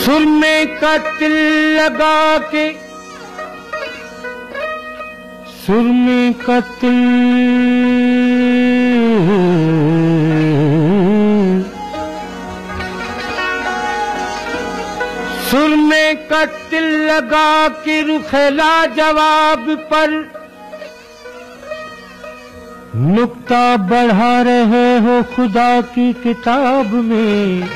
सुरमे का तिल लगा के, सुरमे का तिल, सुरमे का तिल लगा के रुखेला जवाब पर नुक्ता बढ़ा रहे हो खुदा की किताब में।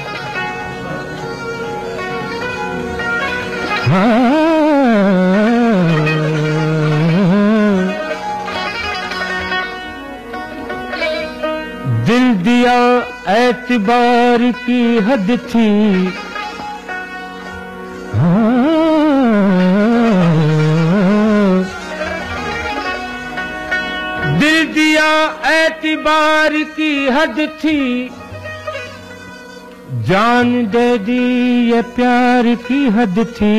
दिल दिया एतबार की हद थी, दिल दिया एतबार की हद थी, जान दे दी ये प्यार की हद थी।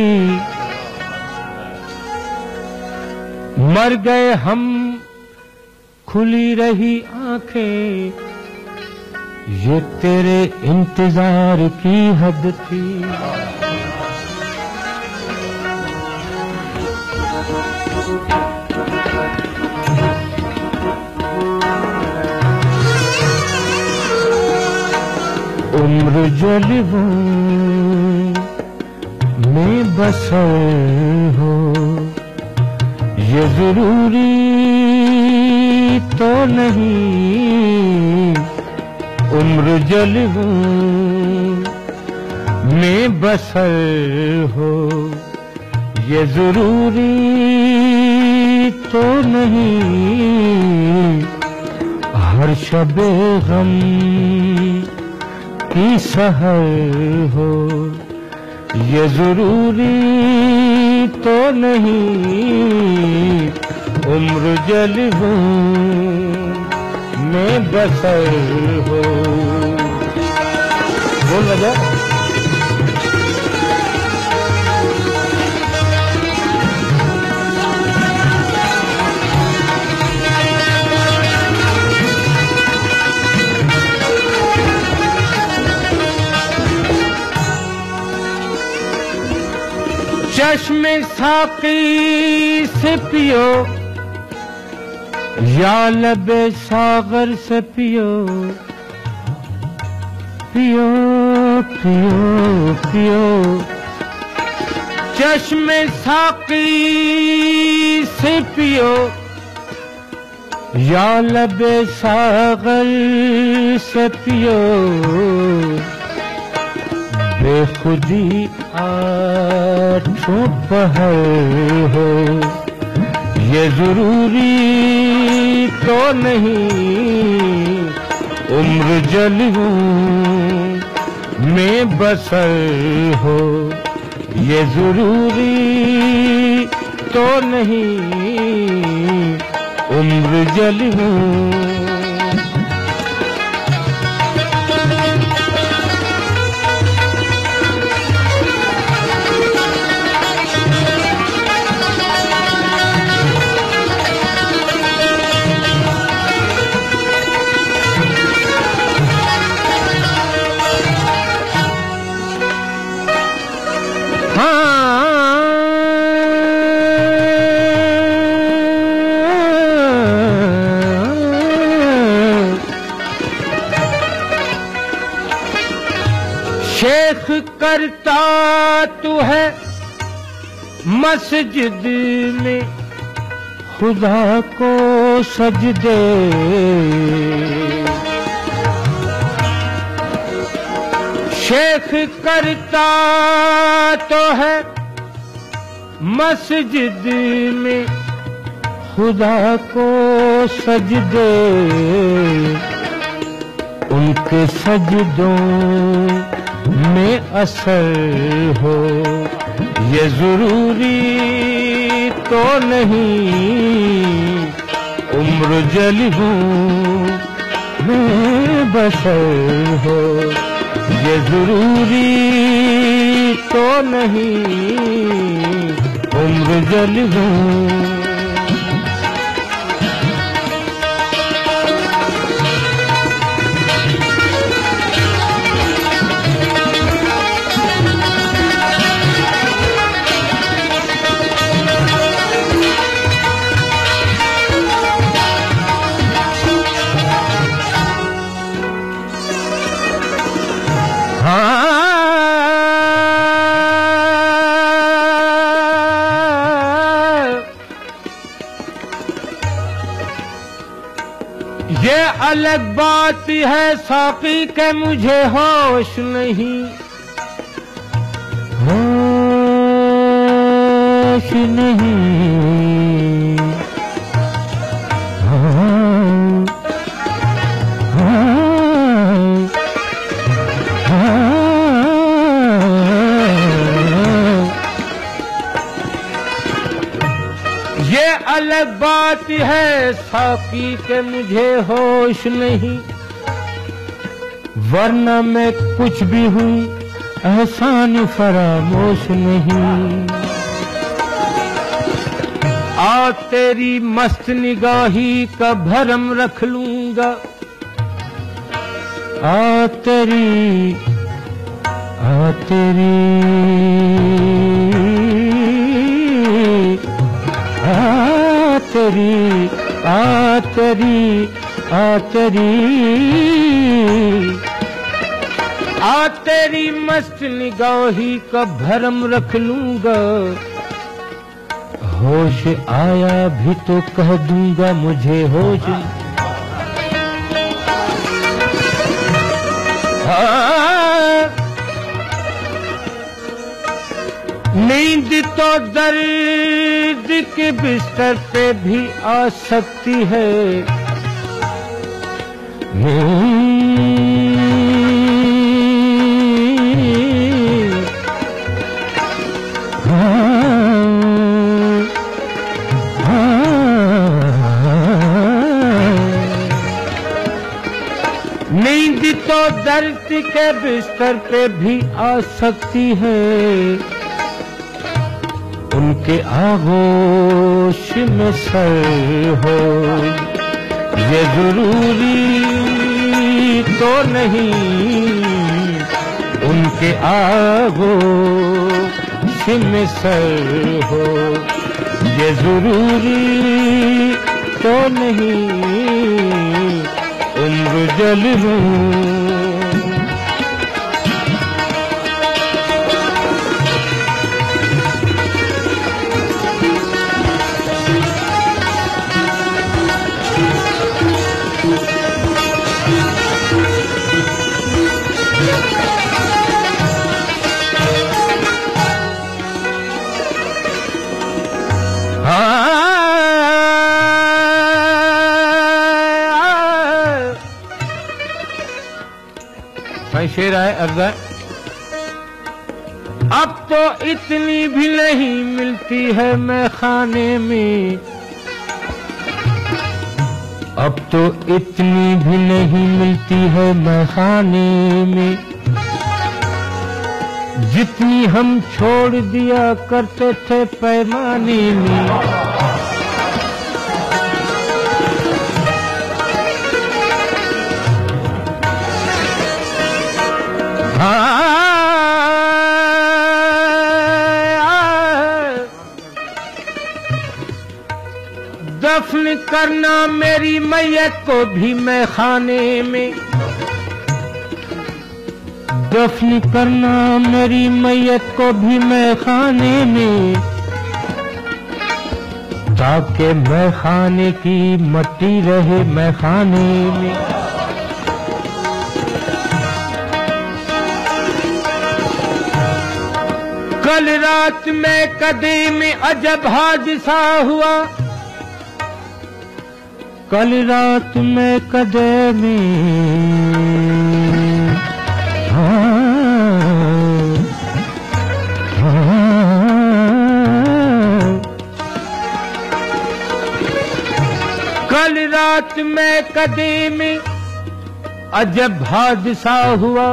मर गए हम खुली रही आंखें, ये तेरे इंतजार की हद थी। उम्र जलवों में बसर हो, ये जरूरी तो नहीं। उम्र जलवों में बसर हो, ये जरूरी तो नहीं। हर शबे गम की सहर हो, ये जरूरी तो नहीं। उम्र जलवों में बसर हो। बोल राजा। चश्मे साकी से पियो या लबे सागर से पियो, पियो पियो पियो। चश्मे साकी से पियो या लबे सागर से पियो। बेखुदी आठों पहर हो, ये जरूरी तो नहीं। उम्र जलवों में बसर हो, ये जरूरी तो नहीं। उम्र जलवों शेख करता तू है मस्जिद में खुदा को सजदे। शेख करता तो है मस्जिद में खुदा को सजदे। उनके सजदों में असर हो, ये जरूरी तो नहीं। उम्र जलवों में बसर हो, ये जरूरी नहीं उम्र जलूं। ये अलग बात है साकी के मुझे होश नहीं, होश नहीं। ये अलग बात है साकी के मुझे होश नहीं, वरना मैं कुछ भी हुई एहसान फरामोश नहीं। आ तेरी मस्त निगाही का भरम रख लूंगा, आ तेरी आ तेरी मस्त निगाही का भरम रख लूंगा। होश आया भी तो कह दूंगा मुझे होश। नींद तो दर्द के बिस्तर पे भी आ सकती है, नींद तो दर्द के बिस्तर पे भी आ सकती है। उनके आगोश में सर हो ये जरूरी तो नहीं, उनके आगोश में सर हो ये जरूरी तो नहीं उम्र जलूं। शेर है अर्ज़ है, अब तो इतनी भी नहीं मिलती है मैं खाने में, अब तो इतनी भी नहीं मिलती है मैं खाने में, जितनी हम छोड़ दिया करते थे पैमाने में। दफन करना मेरी मैयत को भी मैं खाने में, दफन करना मेरी मैयत को भी मैं खाने में, ताकि मैं खाने की मट्टी रहे मैं खाने में। कल रात में कदे में अजब हादसा हुआ, कल रात में कदे में कल रात में कदे में अजब हादसा हुआ।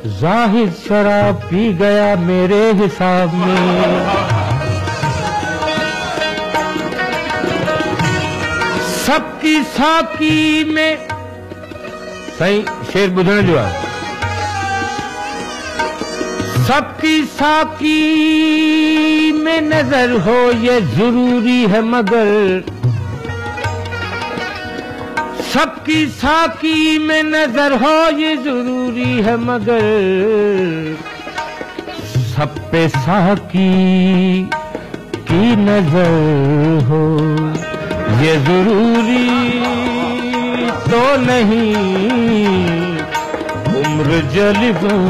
जाहिद शराब पी गया मेरे हिसाब में। सबकी साकी में सही शेर बुझण जो आहे। सबकी साकी में नजर हो ये जरूरी है मगर, सबकी साकी में नजर हो ये जरूरी है मगर, सब पे साकी की नजर हो ये जरूरी तो नहीं। उम्र जलिबों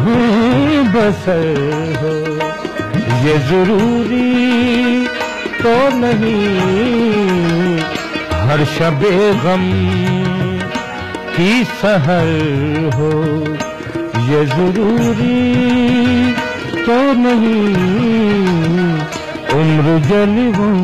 में बसर हो ये जरूरी तो नहीं। हर शबे गम की सहर हो ये जरूरी तो नहीं। उम्र जलिबों